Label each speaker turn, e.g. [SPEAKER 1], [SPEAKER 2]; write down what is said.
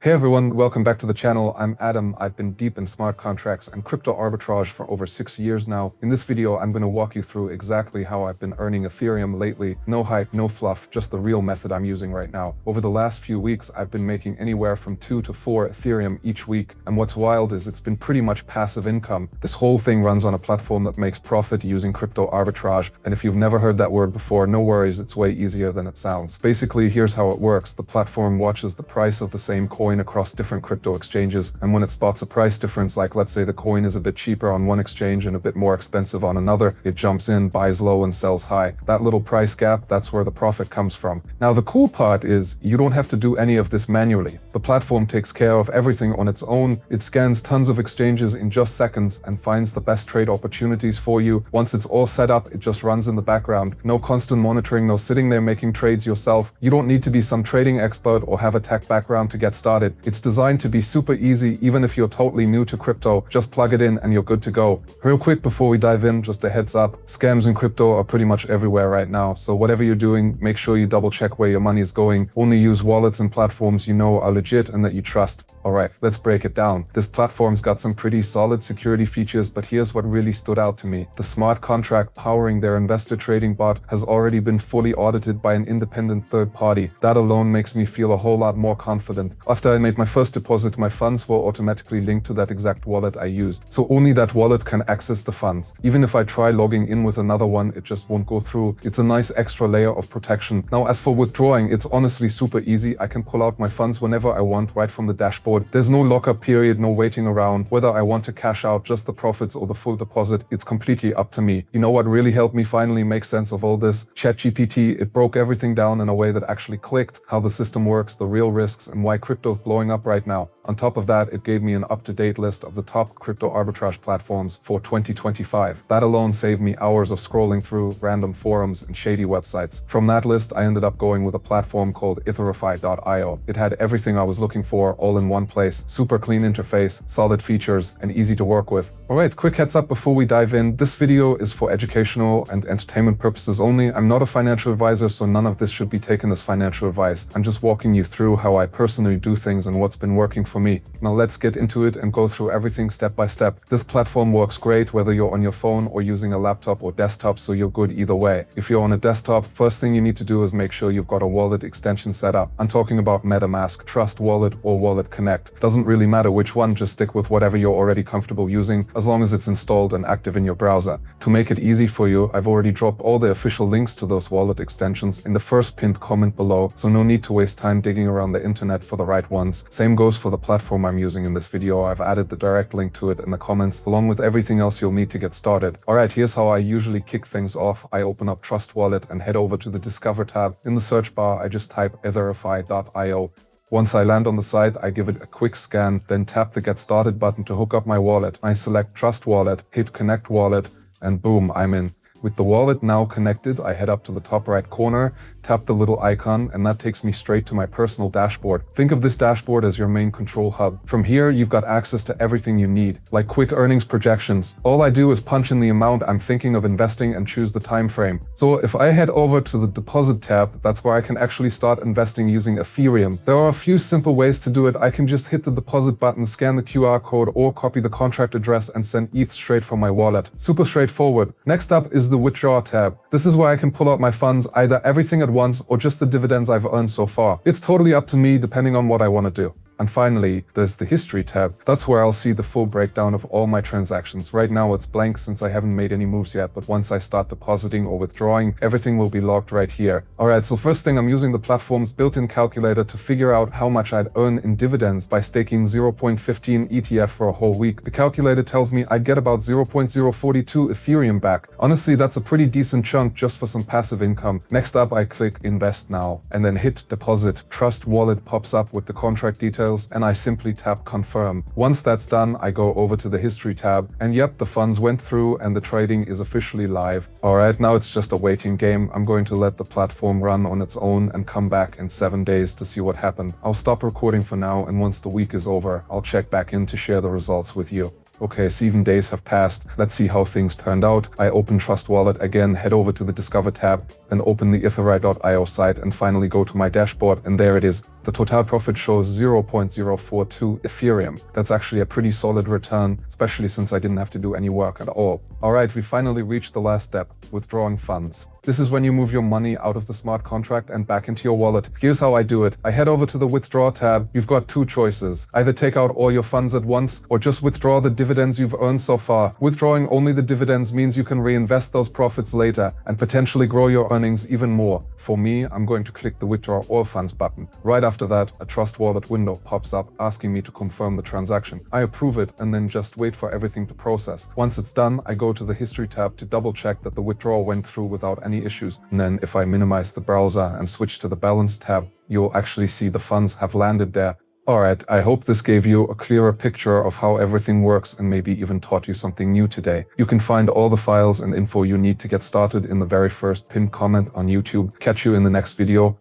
[SPEAKER 1] Hey everyone, welcome back to the channel. I'm Adam. I've been deep in smart contracts and crypto arbitrage for over 6 years now. In this video, I'm going to walk you through exactly how I've been earning Ethereum lately. No hype, no fluff, just the real method I'm using right now. Over the last few weeks, I've been making anywhere from 2 to 4 Ethereum each week. And what's wild is it's been pretty much passive income. This whole thing runs on a platform that makes profit using crypto arbitrage. And if you've never heard that word before, no worries, it's way easier than it sounds. Basically, here's how it works. The platform watches the price of the same coin across different crypto exchanges, and when it spots a price difference, like let's say the coin is a bit cheaper on one exchange and a bit more expensive on another, it jumps in, buys low and sells high. That little price gap, that's where the profit comes from. Now the cool part is you don't have to do any of this manually. The platform takes care of everything on its own. It scans tons of exchanges in just seconds and finds the best trade opportunities for you. Once it's all set up, it just runs in the background. No constant monitoring, no sitting there making trades yourself. You don't need to be some trading expert or have a tech background to get started. It's designed to be super easy. Even if you're totally new to crypto, just plug it in and you're good to go. Real quick before we dive in, just a heads up, scams in crypto are pretty much everywhere right now. So whatever you're doing, make sure you double check where your money is going. Only use wallets and platforms you know are legit and that you trust. Alright, let's break it down. This platform's got some pretty solid security features, but here's what really stood out to me. The smart contract powering their investor trading bot has already been fully audited by an independent third party. That alone makes me feel a whole lot more confident. After I made my first deposit, my funds were automatically linked to that exact wallet I used. So only that wallet can access the funds. Even if I try logging in with another one, it just won't go through. It's a nice extra layer of protection. Now, as for withdrawing, it's honestly super easy. I can pull out my funds whenever I want right from the dashboard. There's no lockup period, no waiting around. Whether I want to cash out just the profits or the full deposit, it's completely up to me. You know what really helped me finally make sense of all this? ChatGPT. It broke everything down in a way that actually clicked, how the system works, the real risks, and why crypto's blowing up right now. On top of that, it gave me an up-to-date list of the top crypto arbitrage platforms for 2025. That alone saved me hours of scrolling through random forums and shady websites. From that list, I ended up going with a platform called Ethereum-based. It had everything I was looking for all in one place. Super clean interface, solid features, and easy to work with. Alright, quick heads up before we dive in. This video is for educational and entertainment purposes only. I'm not a financial advisor, so none of this should be taken as financial advice. I'm just walking you through how I personally do things and what's been working for me. Now let's get into it and go through everything step by step. This platform works great whether you're on your phone or using a laptop or desktop, so you're good either way. If you're on a desktop, first thing you need to do is make sure you've got a wallet extension set up. I'm talking about MetaMask, Trust Wallet, or WalletConnect. Doesn't really matter which one, just stick with whatever you're already comfortable using as long as it's installed and active in your browser. To make it easy for you, I've already dropped all the official links to those wallet extensions in the first pinned comment below, so no need to waste time digging around the internet for the right ones. Same goes for the platform I'm using in this video. I've added the direct link to it in the comments, along with everything else you'll need to get started. Alright, here's how I usually kick things off. I open up Trust Wallet and head over to the Discover tab. In the search bar, I just type Ethereum-based. Once I land on the site, I give it a quick scan, then tap the Get Started button to hook up my wallet. I select Trust Wallet, hit Connect Wallet, and boom, I'm in. With the wallet now connected, I head up to the top right corner, tap the little icon, and that takes me straight to my personal dashboard. Think of this dashboard as your main control hub. From here, you've got access to everything you need, like quick earnings projections. All I do is punch in the amount I'm thinking of investing and choose the time frame. So if I head over to the Deposit tab, that's where I can actually start investing using Ethereum. There are a few simple ways to do it. I can just hit the deposit button, scan the QR code, or copy the contract address and send ETH straight from my wallet. Super straightforward. Next up is the Withdraw tab. This is where I can pull out my funds, either everything at once or just the dividends I've earned so far. It's totally up to me depending on what I want to do. And finally, there's the History tab. That's where I'll see the full breakdown of all my transactions. Right now it's blank since I haven't made any moves yet, but once I start depositing or withdrawing, everything will be logged right here. Alright, so first thing, I'm using the platform's built-in calculator to figure out how much I'd earn in dividends by staking 0.15 ETF for a whole week. The calculator tells me I'd get about 0.042 Ethereum back. Honestly, that's a pretty decent chunk just for some passive income. Next up, I click Invest Now, and then hit Deposit. Trust Wallet pops up with the contract details, and I simply tap Confirm. Once that's done, I go over to the History tab, and yep, the funds went through and the trading is officially live. Alright, now it's just a waiting game. I'm going to let the platform run on its own and come back in 7 days to see what happened. I'll stop recording for now, and once the week is over, I'll check back in to share the results with you. Okay, 7 days have passed. Let's see how things turned out. I open Trust Wallet again, head over to the Discover tab, then open the Ethereum.io site and finally go to my dashboard, and there it is. the total profit shows 0.042 Ethereum. That's actually a pretty solid return, especially since I didn't have to do any work at all. Alright, we finally reached the last step, withdrawing funds. This is when you move your money out of the smart contract and back into your wallet. Here's how I do it. I head over to the withdraw tab. You've got two choices. Either take out all your funds at once or just withdraw the dividends you've earned so far. Withdrawing only the dividends means you can reinvest those profits later and potentially grow your earnings even more. For me, I'm going to click the withdraw all funds button. Right after that, a Trust Wallet window pops up asking me to confirm the transaction. I approve it and then just wait for everything to process. Once it's done, I go to the history tab to double check that the withdrawal went through without any issues. And then if I minimize the browser and switch to the balance tab, you'll actually see the funds have landed there. Alright, I hope this gave you a clearer picture of how everything works and maybe even taught you something new today. You can find all the files and info you need to get started in the very first pinned comment on YouTube. Catch you in the next video.